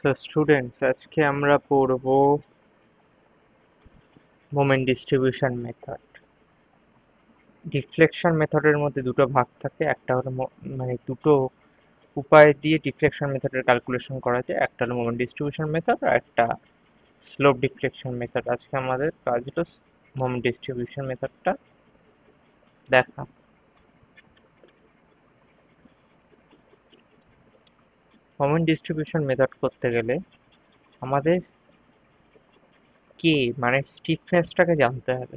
তো স্টুডেন্টস, আজকে আমরা পড়ব মোমেন্ট ডিস্ট্রিবিউশন মেথড। ডিফ্লেকশন মেথডের মধ্যে দুটো ভাগ থাকে, একটা হলো মানে দুটো উপায় দিয়ে ডিফ্লেকশন মেথডের ক্যালকুলেশন করা যায়। একটা হলো মোমেন্ট ডিস্ট্রিবিউশন মেথড আর একটা স্লোপ ডিফ্লেকশন মেথড। আজকে আমাদের কাজ হলো মোমেন্ট ডিস্ট্রিবিউশন মেথডটা দেখা। মোমেন্ট ডিস্ট্রিবিউশন মেথড করতে গেলে আমাদের কে মানে স্টিফনেসটাকে জানতে হবে।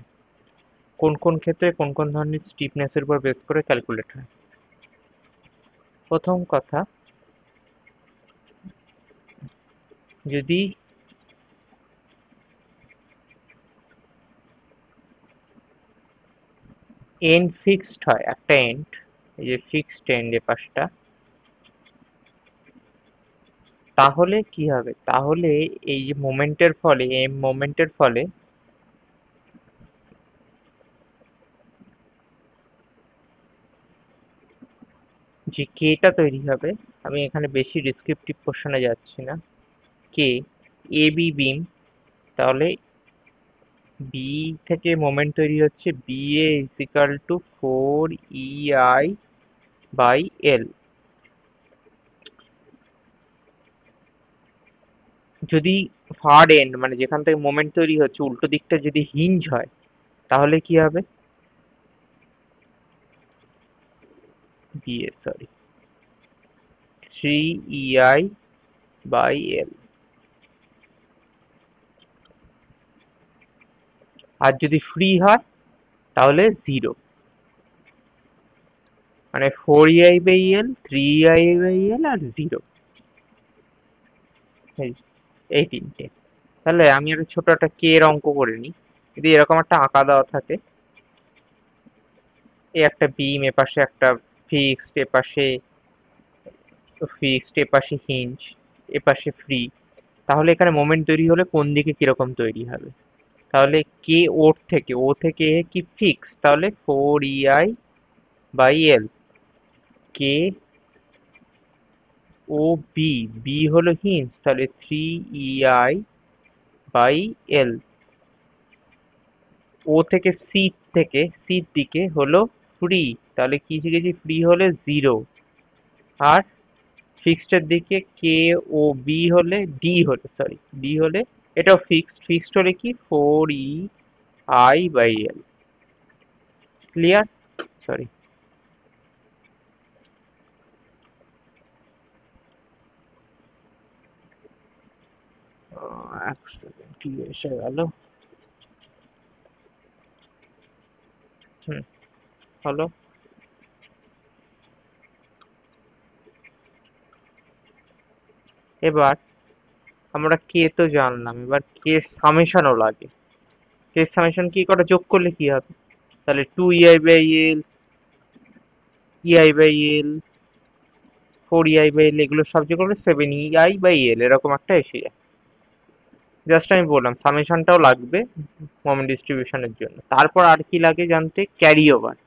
কোন কোন ক্ষেত্রে কোন কোন ধরনের স্টিফনেসের উপর বেস করে ক্যালকুলেট হয়। প্রথম কথা, যদি এন্ড ফিক্সড হয়, একটা এন্ড, এই যে ফিক্সড এন্ড এ পাশটা, তাহলে কি হবে, তাহলে এই যে মোমেন্টের ফলে মোমেন্টের ফলে যে কেটা তৈরি হবে, আমি এখানে বেশি ডিসক্রিপটিভ পোর্শনে যাচ্ছি না, কে এ বি বিম, তাহলে বি থেকে মোমেন্ট তৈরি হচ্ছে B A is equal to 4 EI by L. যদি ফার এন্ড মানে যেখান থেকে মোমেন্ট তৈরি হচ্ছে উল্টো দিকটা যদি হিঞ্জ হয়, তাহলে কি হবে, বিএ সরি 3 EI বাই এল। আর যদি ফ্রি হয় তাহলে জিরো, মানে 4 EI by L, 3 EI by L আর জিরো, এই তিনটে। তাহলে আমি একটা ছোট একটা কে এর অঙ্ক করে নিই। যদি এরকম একটা আঁকা দেওয়া থাকে, এই একটা বিম, এপাশে একটা ফিক্সড, এপাশে ফিক্সড, এপাশে হিঞ্জ, এপাশে ফ্রি, তাহলে এখানে মোমেন্ট তৈরি হলে কোন দিকে কিরকম তৈরি হবে। তাহলে কে ওর থেকে, ও থেকে কি ফিক্স, তাহলে 4 EI by L. K O B, B হলো হিঞ্জ, তাহলে 3 EI বাই এল। ও থেকে সি, থেকে সির দিকে হলো ফ্রি, তাহলে কি শিখেছি, ফ্রি হলে জিরো। আর ফিক্সডের দিকে কে ও বি হলে, ডি হলে সরি ডি হলে, এটাও ফিক্সড, ফিক্সড হলে কি 4 EI by L. Clear? Sorry, এক সেকেন্ড, কি এসে গেল। হুম, হলো। এবার আমরা কে তো জানলাম, এবার কে সামেশনও লাগে। কে সামেশন কি করে, যোগ করলে কি হবে, তাহলে 2 EI by L, EI by L, 4 EI by L, এগুলো সব যোগ করলে 7 EI বাই এল, এরকম একটা এসে যায়। জাস্ট আমি বললাম সামেশনটাও লাগবে মোমেন্ট ডিস্ট্রিবিউশনের জন্য। তারপর আর কি লাগে জানতে, ক্যারি ওভার।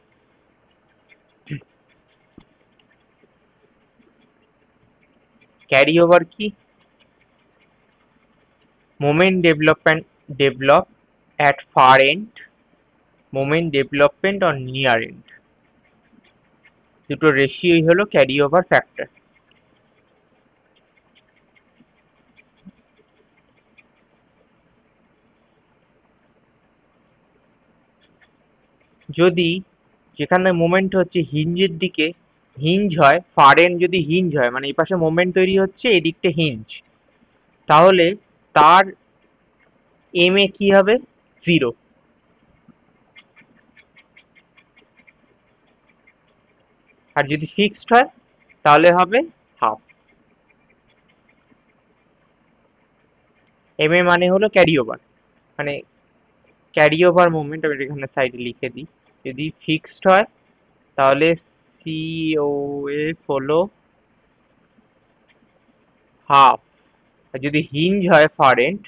ক্যারি ওভার কি, moment develop at far end, moment development on near end, দুটো রেশিওই হলো ক্যারি ওভার ফ্যাক্টর। যদি যেখানে মোমেন্ট হচ্ছে হিঞ্জের দিকে হিঞ্জ হয়, ফার এন্ড যদি হিঞ্জ হয়, মানে এই পাশে মোমেন্ট তৈরি হচ্ছে, এদিকটা হিঞ্জ, তাহলে তার এম এ কি হবে, জিরো। আর যদি ফিক্সড হয় তাহলে হবে হাফ। এম এ মানে হলো ক্যারি ওভার, মানে ক্যারি ওভার মোমেন্ট, আমি এখানে সাইডে লিখে দিই। যদি ফিক্সড হয় তাহলে COF হলো হাফ। আর যদি হিঞ্জ হয় ফারেন্ট,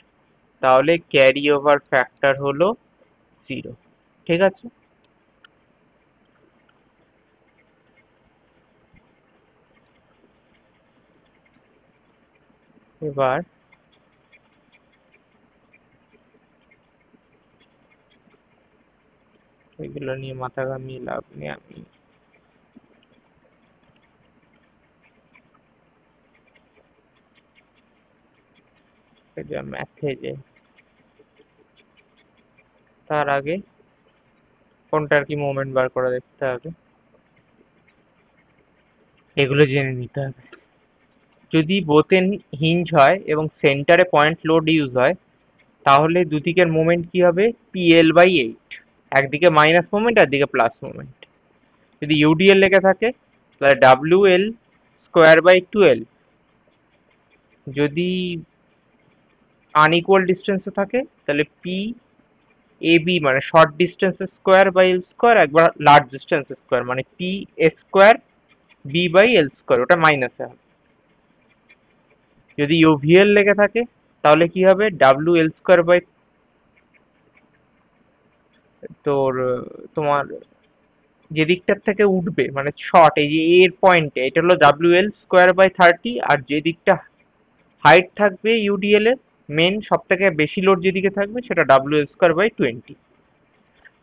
তাহলে ক্যারি ওভার ফ্যাক্টর হলো জিরো। ঠিক আছে? এবার এগুলো নিয়ে মাথা ঘামিয়ে লাভ নেই, আমি যা ম্যাথে যে তার আগে কোনটার কি মোমেন্ট বার করে দেখতে হবে, এগুলো জেনে নিতে হবে। যদি বোথ হিঞ্জ হয় এবং সেন্টারে পয়েন্ট লোড ইউজ হয়, তাহলে দুদিকের মোমেন্ট কি হবে, PL/8। একদিকে মাইনাস মোমেন্ট, একদিকে প্লাস মোমেন্ট। যদি ইউডিএল লেগে থাকে তাহলে WL²/12। যদি আনইকুয়াল ডিস্টেন্সে থাকে তাহলে PAB মানে শর্ট ডিস্টেন্সের স্কোয়ার/L², একবার লার্জ ডিস্টেন্সের স্কোয়ার মানে PA²B/L², ওটা মাইনাসে হবে। যদি ইউভিএল লেগে থাকে তাহলে কি হবে, WL² তোর তোমার যে দিকটার থেকে উঠবে মানে শর্ট, এই যে এর পয়েন্টে, এটা হলো WL²/30, আর যে দিকটা হাইট থাকবে ইউডিএল এর মেন সব থেকে বেশি লোড যেদিকে থাকবে সেটা WL²/20।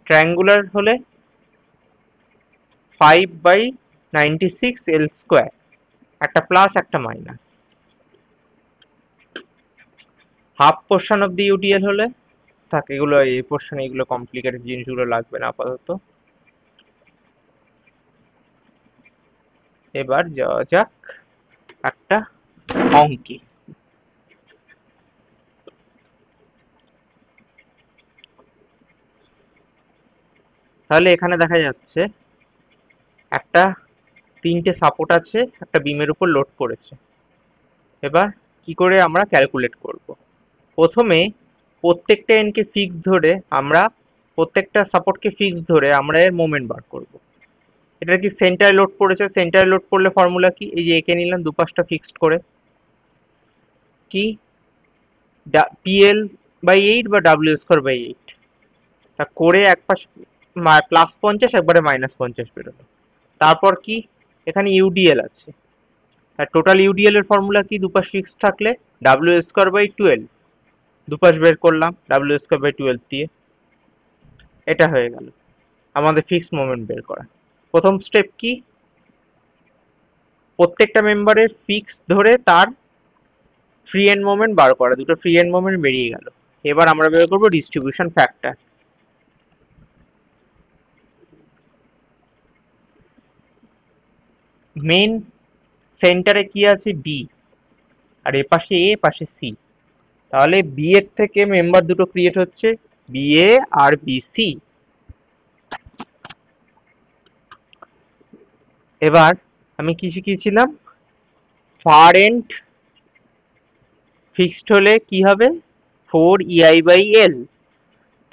ট্রায়াঙ্গুলার হলে 5/96 L², একটা প্লাস একটা minus. Half portion of the UDL হলে থাকে, এগুলো এই পোর্শনে এগুলো কমপ্লিকেটেড জিনিসগুলো লাগবে না আপাতত। এবার যাওয়া যাক একটা অঙ্কে। তাহলে এখানে দেখা যাচ্ছে একটা তিনটে সাপোর্ট আছে একটা বিমের উপর লোড করেছে। এবার কি করে আমরা ক্যালকুলেট করব, প্রথমে প্রত্যেকটা এনকে ফিক্স ধরে আমরা প্রত্যেকটা সাপোর্টকে ফিক্স ধরে আমরা এর মোমেন্ট বার করব। এটা কি সেন্টারে লোড পড়েছে, সেন্টারে লোড পড়লে ফর্মুলা কি, এই যে একে নিলাম দুপাশটা ফিক্সড করে, কি PL/8 বা W²/8, তা করে এক পাশে +50 একবারে -50 বেরোলো। তারপর কি, এখানে ইউডিএল আছে, আর টোটাল ইউডিএল এর ফর্মুলা কি, দুপাশ ফিক্সড থাকলে WL²/12, দুপাশ বের করলাম WL²/12 দিয়ে। এটা হয়ে গেল আমাদের ফিক্সড মোমেন্ট বের করা। প্রথম স্টেপ কি, প্রত্যেকটা মেম্বারের ফিক্স ধরে তার ফ্রি এন্ড মোমেন্ট বার করা, দুটো ফ্রি এন্ড মোমেন্ট বেরিয়ে গেল। এবার আমরা বের করবো ডিস্ট্রিবিউশন ফ্যাক্টর। মেন সেন্টারে কি আছে, ডি, আর এ পাশে এ, পাশে সি, তাহলে বি এর থেকে মেম্বার দুটো ক্রিয়েট হচ্ছে, BA আর BC। এবার আমি কি শিখিয়েছিলাম, ফার এন্ড ফিক্সড হলে কি হবে, 4EI/L।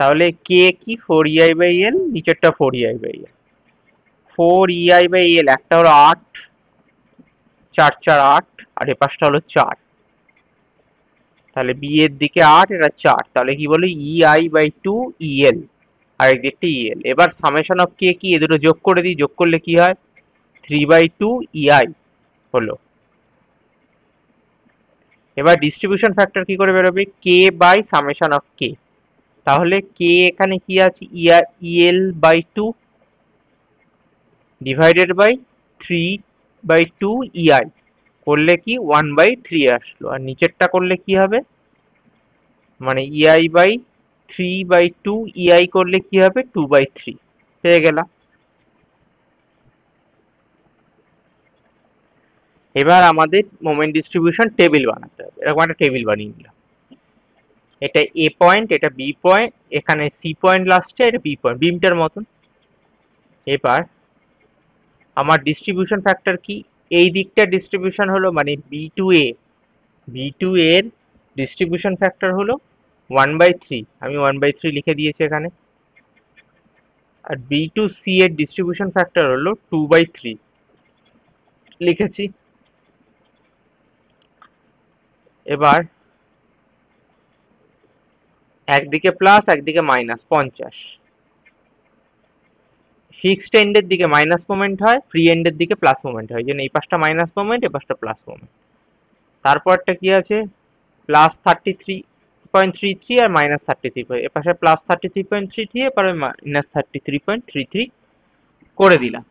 তাহলে কে কি, 4EI/L, নিচেরটা 4EI/L। 4EI/L একটা হলো 8, 4 4 8, আর এ পাশটা হলো 4। তাহলে বি এর দিকে 8, এটা 4, তাহলে কি বলে EI/2 EL, আর একদিকটা EL। এবার সামেশন অফ কে কি, এ দুটো যোগ করে দিই, যোগ করলে কি হয়, 3/2 EI হলো। এবার ডিস্ট্রিবিউশন ফ্যাক্টর কি করে বেরোবে, কে বাই সামেশন অফ কে। তাহলে কে এখানে কি আছে, EL/2 ডিভাইডেড বাই 3/2 EI, করলে কি 1/3 আসলো, আর নিচেরটা করলে কি হবে, মানে EI/3/2 EI করলে কি হবে, 2/3 পেয়ে গেলাম। এবার আমাদের মোমেন্ট ডিস্ট্রিবিউশন টেবিল বানাতে হবে, এরকম একটা টেবিল বানিয়ে নিলাম। এটা এ পয়েন্ট, এটা বি পয়েন্ট, এখানে সি পয়েন্ট লাস্টে, এটা বি পয়েন্ট, বিমটার মতন। এবার আমার ডিস্ট্রিবিউশন ফ্যাক্টর কি, এই দিকটার ডিস্ট্রিবিউশন হলো মানে বি টু এর ডিস্ট্রিবিউশন ফ্যাক্টর হলো 1/3, আমি 1/3 লিখে দিয়েছি এখানে। আর B2C এর ডিস্ট্রিবিউশন ফ্যাক্টর হলো 2/3, লিখেছি। এবার একদিকে প্লাস একদিকে -50, ফিক্সড এন্ডের দিকে মাইনাস মোমেন্ট হয়, ফ্রি এন্ডের দিকে প্লাস মোমেন্ট হয়, যেন এই পাশটা মাইনাস মোমেন্ট, এই পাশটা প্লাস মোমেন্ট। তারপরটা কি আছে, +33.33 আর -33, এপাশে +33.33, এরপরে -33.33 করে দিলাম।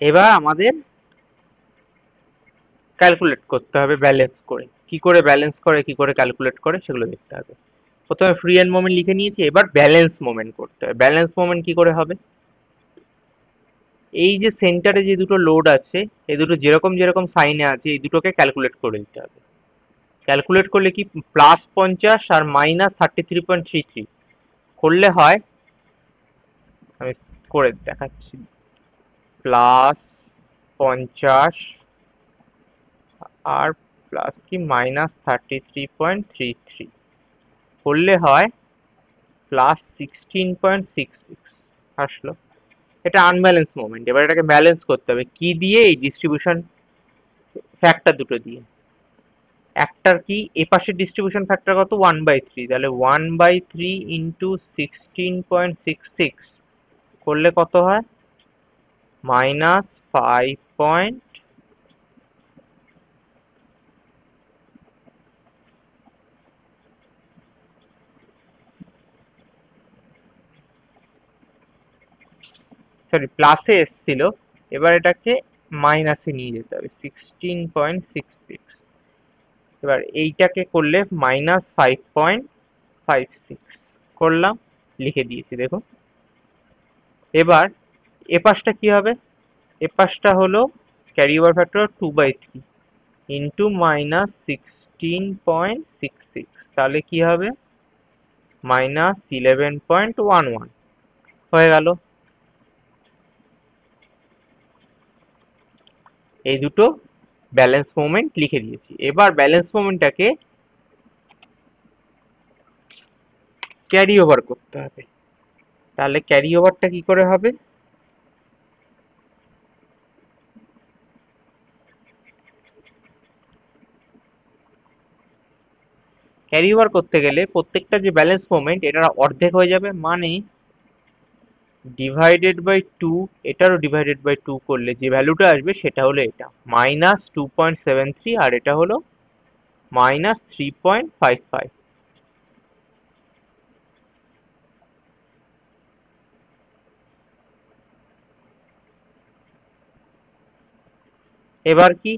এবার আমাদের ক্যালকুলেট করতে হবে ব্যালেন্স করে, কি করে ব্যালেন্স করে, কি করে ক্যালকুলেট করে, সেগুলো দেখতে হবে। প্রথমে ফ্রি এন্ড মোমেন্ট লিখে নিয়েছি, এবার ব্যালেন্স মোমেন্ট করতে হবে। ব্যালেন্স মোমেন্ট কি করে হবে, এই যে সেন্টারে যে দুটো লোড আছে, এই দুটো যেরকম যেরকম সাইনে আছে, এই দুটোকে ক্যালকুলেট করে দিতে হবে। ক্যালকুলেট করলে কি, +50 আর -33.33 করলে হয়, আমি করে দেখাচ্ছি, +50 আর প্লাস কি -33.33 করলে হয় +16.66 আসলো। এটা আনব্যালেন্স মোমেন্ট। এবার এটাকে ব্যালেন্স করতে হবে কি দিয়ে, এই ডিস্ট্রিবিউশন ফ্যাক্টর দুটো দিয়ে। একটার কি, এপাশের ডিস্ট্রিবিউশন ফ্যাক্টর কত, 1/3, তাহলে 1/3 ইন্টু 16.66 করলে কত হয়, -5. সরি, প্লাসে এসছিল, এবার এটাকে মাইনাসে নিয়ে যেতে হবে, 16.66। এবার এইটাকে করলে -5.56 করলাম, লিখে দিয়েছি দেখুন। এবার এপাশটা কি হবে, এপাশটা হলো ক্যারি ওভার ফ্যাক্টর 2/3 ইন্টু -16.66, তাহলে কি হবে, -11.11 হয়ে গেল। এই দুটো ব্যালেন্স মোমেন্ট লিখে দিয়েছি। এবার ব্যালেন্স মোমেন্টটাকে ক্যারি ওভার করতে হবে। তাহলে ক্যারি ওভারটা কি করে হবে, ক্যারি ওভার করতে গেলে প্রত্যেকটা যে ব্যালেন্স মোমেন্ট এটা অর্ধেক হয়ে যাবে, মানে ডিভাইডেড বাই 2, এটারও ডিভাইডেড বাই 2 করলে যে ভ্যালুটা আসবে সেটা হলো এটা, -2.73, আর এটা হলো -3.55। এবার কি,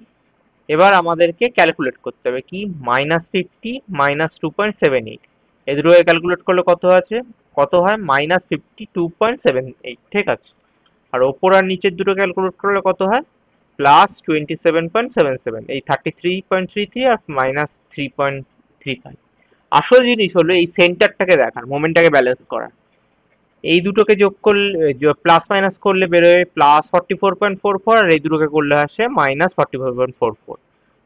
এবার আমাদেরকে ক্যালকুলেট করতে হবে কি, -50 -2.78, এই দুটোকে ক্যালকুলেট করলে কত আছে, কত হয়, -52.78, ঠিক আছে। আর ওপর আর নিচের দুটো ক্যালকুলেট করলে কত হয়, +27.77, এই 33.33 আর -3.35। আসল জিনিস হলো এই সেন্টারটাকে দেখার, মোমেন্টটাকে ব্যালেন্স করা। এই দুটোকে যোগ করলে, প্লাস মাইনাস করলে বেরোয় +44.44, আর এই দুটোকে করলে আসে -44.44।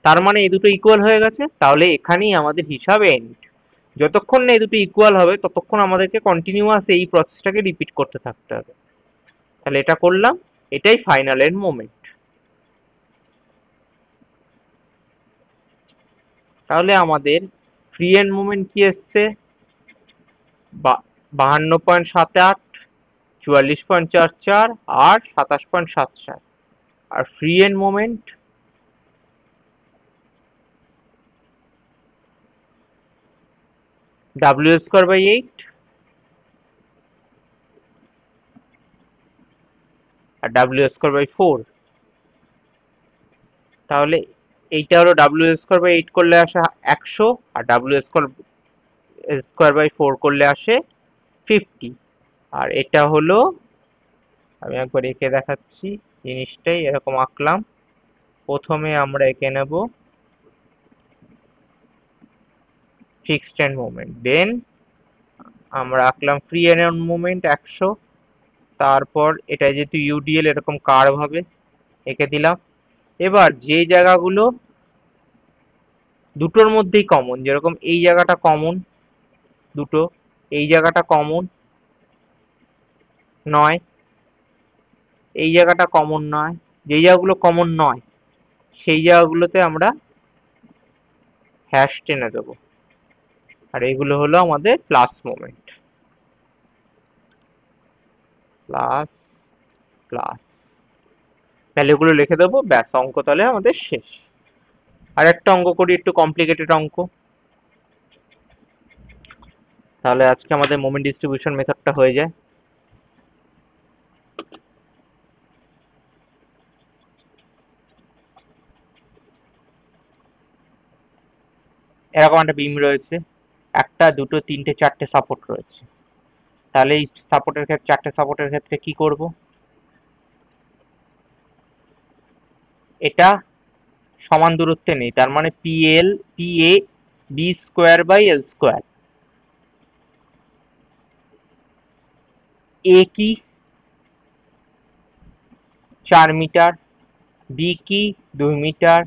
তার মানে এই দুটো ইকুয়াল হয়ে গেছে, তাহলে এখানেই আমাদের হিসাব এন্ড। যতক্ষণ না এই দুটো ইকুয়াল হবে ততক্ষণ আমাদেরকে কন্টিনিউয়াস এই প্রসেসটাকে রিপিট করতে থাকতে হবে। তাহলে এটা করলাম, এটাই ফাইনাল এন্ড মোমেন্ট। তাহলে আমাদের ফ্রি এন্ড মোমেন্ট কি এসছে, 52.78, 44.44 আর 27.77। আর ফ্রি এন্ড মোমেন্ট W²/8 আর W²/4। তাহলে এইটা হলো W²/8 করলে আসে 100, আর W²/4 করলে আসে 50। আর এটা হলো, আমি একবার এঁকে দেখাচ্ছি, জিনিসটাই এরকম আঁকলাম। প্রথমে আমরা এঁকে নেব ফিক্সড এন্ড মোমেন্ট, দেন আমরা আঁকলাম ফ্রি এন্ড মোমেন্ট 100, তারপর এটা যেহেতু ইউডিএল এরকম কার্ভ হবে এঁকে দিলাম। এবার যে জায়গাগুলো দুটোর মধ্যেই কমন, যেরকম এই জায়গাটা কমন দুটো, এই জায়গাটা কমন নয়, এই জায়গাটা কমন নয়, যেই জায়গাগুলো কমন নয় সেই জায়গাগুলোতে আমরা হ্যাশ টেনে দেবো। আর এগুলো হলো আমাদের প্লাস মোমেন্ট, প্লাস প্লাস ভ্যালুগুলো লিখে দেবো, ব্যাস অঙ্ক তাহলে আমাদের শেষ। আর একটা অঙ্ক করি, একটু কমপ্লিকেটেড অঙ্ক। তাহলে আজকে আমাদের মোমেন্ট ডিস্ট্রিবিউশন মেথডটা হয়ে যায়। এরকম একটা বিম রয়েছে, একটা দুটো তিনটে চারটে সাপোর্ট রয়েছে। তাহলে এই সাপোর্টের ক্ষেত্রে, চারটে সাপোর্টের ক্ষেত্রে কি করব? এটা সমান দূরত্বে নেই, তার মানে P A B square by L square. এ কি 4 মিটার, বি কি 2 মিটার,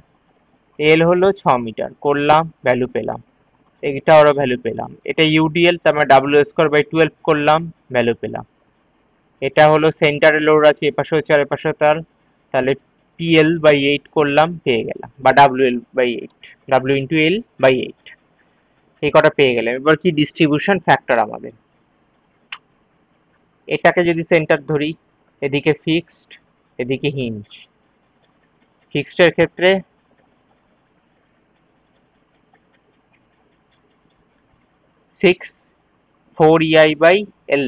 এল হলো 6 মিটার। করলাম, ভ্যালু পেলাম। এটা ওরা ভ্যালু পেলাম। এটা ইউডিএল, তার মানে ডাব্লিউ স্কোয়ার বাই 12 করলাম, ভ্যালু পেলাম। এটা হলো সেন্টারে লোড আছে, এপাশেও 4 এপাশেও 4, তাহলে পিএল বাই 8 করলাম, পেয়ে গেলাম, বা W L by 8, W into L by 8, এই কটা পেয়ে গেলাম। এবার কি ডিস্ট্রিবিউশন ফ্যাক্টর আমাদের, এটাকে যদি সেন্টার ধরি, এদিকে ফিক্সড, এদিকে হিঞ্জ। ফিক্সড এর ক্ষেত্রে 6 4 EI বাই এল,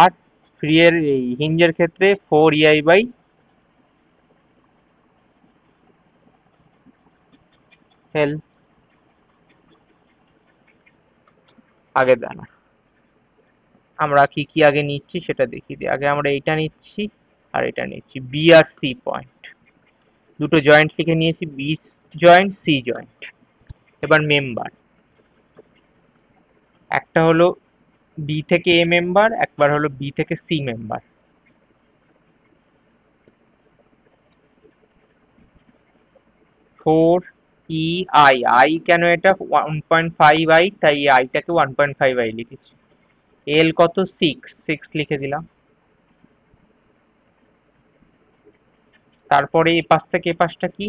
আর ফ্রি এর হিঞ্জের ক্ষেত্রে 4 EI বাই এল। আগে দাঁড়া, আমরা কি কি আগে নিচ্ছি সেটা দেখিয়ে দিই। আগে আমরা এইটা নিচ্ছি আর এটা নিচ্ছি, বি আর সি পয়েন্ট, দুটো জয়েন্ট লিখে নিয়েছি, বি জয়েন্ট সি জয়েন্ট। এবার মেম্বার, একটা হলো বি থেকে এ মেম্বার, একবার হলো বি থেকে C member. 4 EI, I can, এটা 1.5 I, তাই আইটাকে 1.5 I লিখেছি। এল কত, 6 লিখে দিলাম। তারপরে এই পাশ থেকে এই পাশটা কি,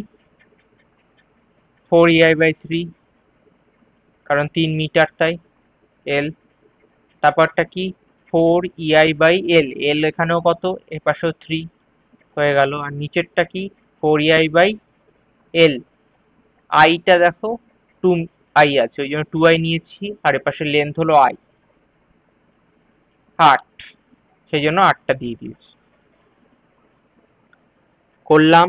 4 EI বাই 3, কারণ 3 মিটার তাই এল। তারপরটা কি, 4 EI বাই এল, এল এখানেও কত, এ পাশেও 3 হয়ে গেল। আর নিচেরটা কি, 4 EI বাই এল, আইটা দেখো 2 I আছে, ওই জন্য 2I নিয়েছি, আর এ পাশে লেন্থ হলো আই 8, সেই জন্য 8টা দিয়ে দিয়েছি। করলাম,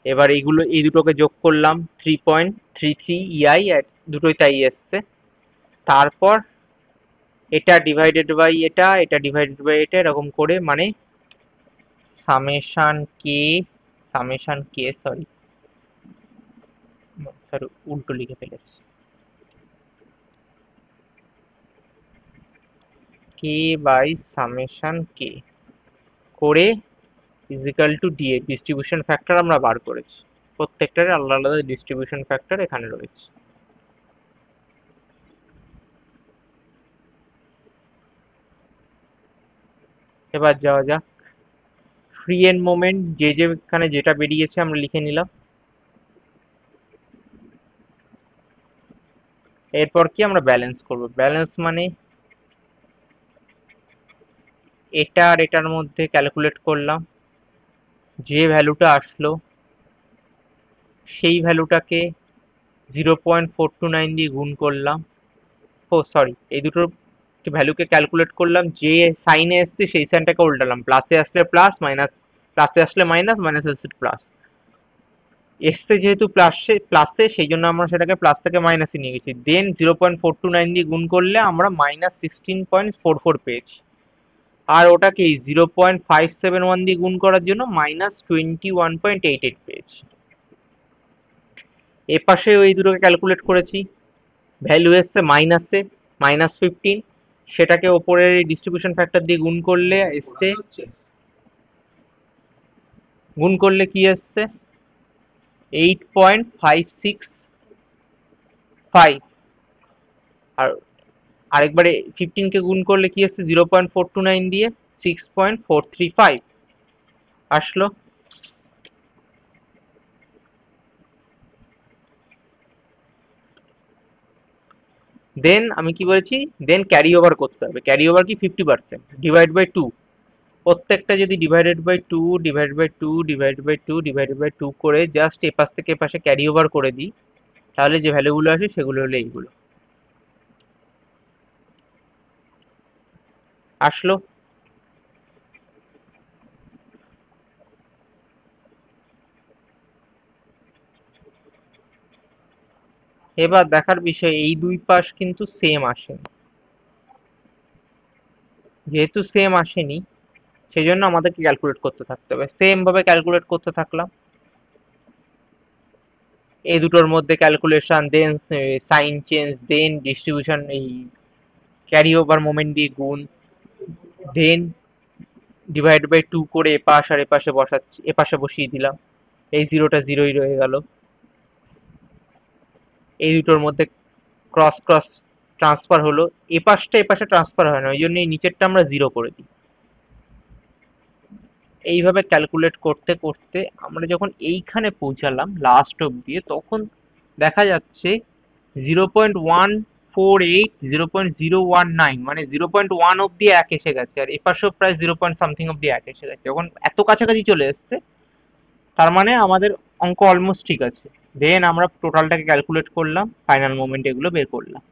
এবার এইগুলো, এই দুটোকে যোগ করলাম, 3.33 EI, আর দুটোই তাই এসছে। তারপর এটা ডিভাইডেড বাই এটা, এটা ডিভাইডেড বাই এটা, এরকম করে, মানে summation K, summation K, sorry sorry উল্টো লিখে ফেলেছি, কে বাই সামেশন কে করে is equal to DA, distribution factor আমরা বার করেছি। প্রত্যেকটার আলাদা আলাদা ডিস্ট্রিবিউশন ফ্যাক্টর এখানে রয়েছে। এবার যাওয়া যাক, ফ্রি এন্ড মোমেন্ট, যে যেখানে যেটা বেরিয়েছে আমরা লিখে নিলাম। এরপর কি আমরা ব্যালেন্স করব, ব্যালেন্স মানে এটা আর এটার মধ্যে ক্যালকুলেট করলাম, যে ভ্যালুটা আসলো সেই ভ্যালুটাকে 0.429 দিয়ে গুণ করলাম। ও সরি, এই দুটোর ভ্যালুকে ক্যালকুলেট করলাম, যে সাইনে এসছে সেই সাইনটাকে উল্টালাম, প্লাসে আসলে প্লাস, মাইনাস প্লাসে আসলে মাইনাস, মাইনাস আসলে প্লাস। এসছে যেহেতু প্লাসে প্লাসে, সেই জন্য আমরা সেটাকে প্লাস থেকে মাইনাসে নিয়ে গেছি। দেন 0.429 দিয়ে গুণ করলে আমরা -16.44 পেয়েছি। আর ওটাকে 0.571 দিয়ে গুণ করার জন্য -21.88 পেয়েছি। এপাশে ওই দুটোকে ক্যালকুলেট করেছি, ভ্যালু এসছে মাইনাসে, -15, সেটাকে ওপরের ডিস্ট্রিবিউশন ফ্যাক্টর দিয়ে গুণ করলে এসছে, গুণ করলে কি এসছে 8.565। আর আরেকবারে 15 কে গুণ করলে কি এসছে 0.429 দিয়ে 6.435 আসলো। দেন আমি কি বলেছি, দেন ক্যারি ওভার করতে হবে। ক্যারি ওভার কি 50%, ডিভাইড বাই 2। প্রত্যেকটা যদি divided by 2 divide by 2 divide by 2 divided by 2 করে জাস্ট এপাশ থেকে এপাশে ক্যারি ওভার করে দিই, তাহলে যে ভ্যালুগুলো আসে সেগুলো হলো এইগুলো। আসলো। এবার দেখার বিষয়, এই দুই পাশ কিন্তু সেম আসেনি। যেহেতু সেম আসেনি, সেই জন্য আমাদেরকে ক্যালকুলেট করতে থাকতে হবে। সেম ভাবে ক্যালকুলেট করতে থাকলাম, এই দুটোর মধ্যে ক্যালকুলেশন, দেন সাইন চেঞ্জ, দেন ডিস্ট্রিবিউশন, এই ক্যারি ওভার মোমেন্ট দিয়ে গুণ, দেন ডিভাইড বাই 2 করে এপাশ আর এপাশে বসাচ্ছি, এপাশে বসিয়ে দিলাম, এই জিরোটা জিরোই রয়ে গেল। এই দুটোর মধ্যে ক্রস ক্রস ট্রান্সফার হলো, এপাশটা এপাশে ট্রান্সফার হয় না, ওই জন্য এই নিচেরটা আমরা জিরো করে দিই। এইভাবে ক্যালকুলেট করতে করতে আমরা যখন এইখানে পৌঁছালাম লাস্ট অব্দি, তখন দেখা যাচ্ছে 0.148, 0.019, মানে 0.1 অব্দি এক এসে গেছে, আর এপাশেও প্রায় 0 পয়েন্ট সামথিং অব্দি এক এসে গেছে। যখন এত কাছাকাছি চলে এসছে, তার মানে আমাদের অঙ্ক অলমোস্ট ঠিক আছে। দেন আমরা টোটালটাকে ক্যালকুলেট করলাম, ফাইনাল মোমেন্ট এগুলো বের করলাম।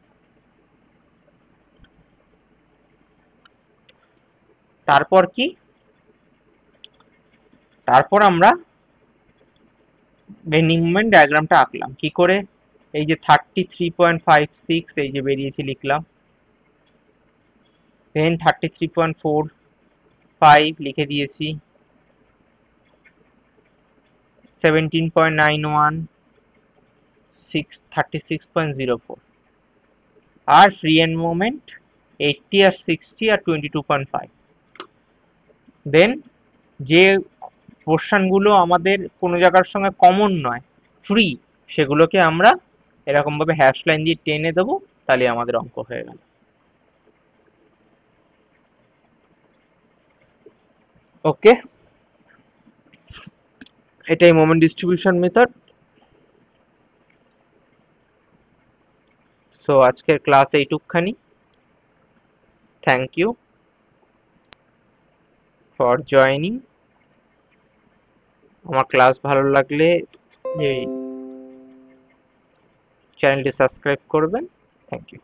তারপর কি, তারপর আমরা বেন্ডিং মোমেন্ট ডায়াগ্রামটা আঁকলাম কি করে। এই যে 33.56 এই যে বেরিয়েছে লিখলাম, দেন 33.45 লিখে দিয়েছি, 17.91, 36.04, আর ফ্রি এন্ড মোমেন্ট 80 আর 60 আর 22.5। দেন যে পোর্শনগুলো আমাদের কোনো জায়গার সঙ্গে কমন নয়, ফ্রি, সেগুলোকে আমরা এরকম ভাবে হ্যাশ লাইন দিয়ে টেনে দেবো, তাহলে আমাদের অঙ্ক হয়ে গেল। ওকে, এটাই মোমেন্ট ডিস্ট্রিবিউশন মেথড। সো আজকের ক্লাস এইটুকখানি। Thank you for joining. আমার ক্লাস ভালো লাগলে এই চ্যানেলটি সাবস্ক্রাইব করবেন। Thank you.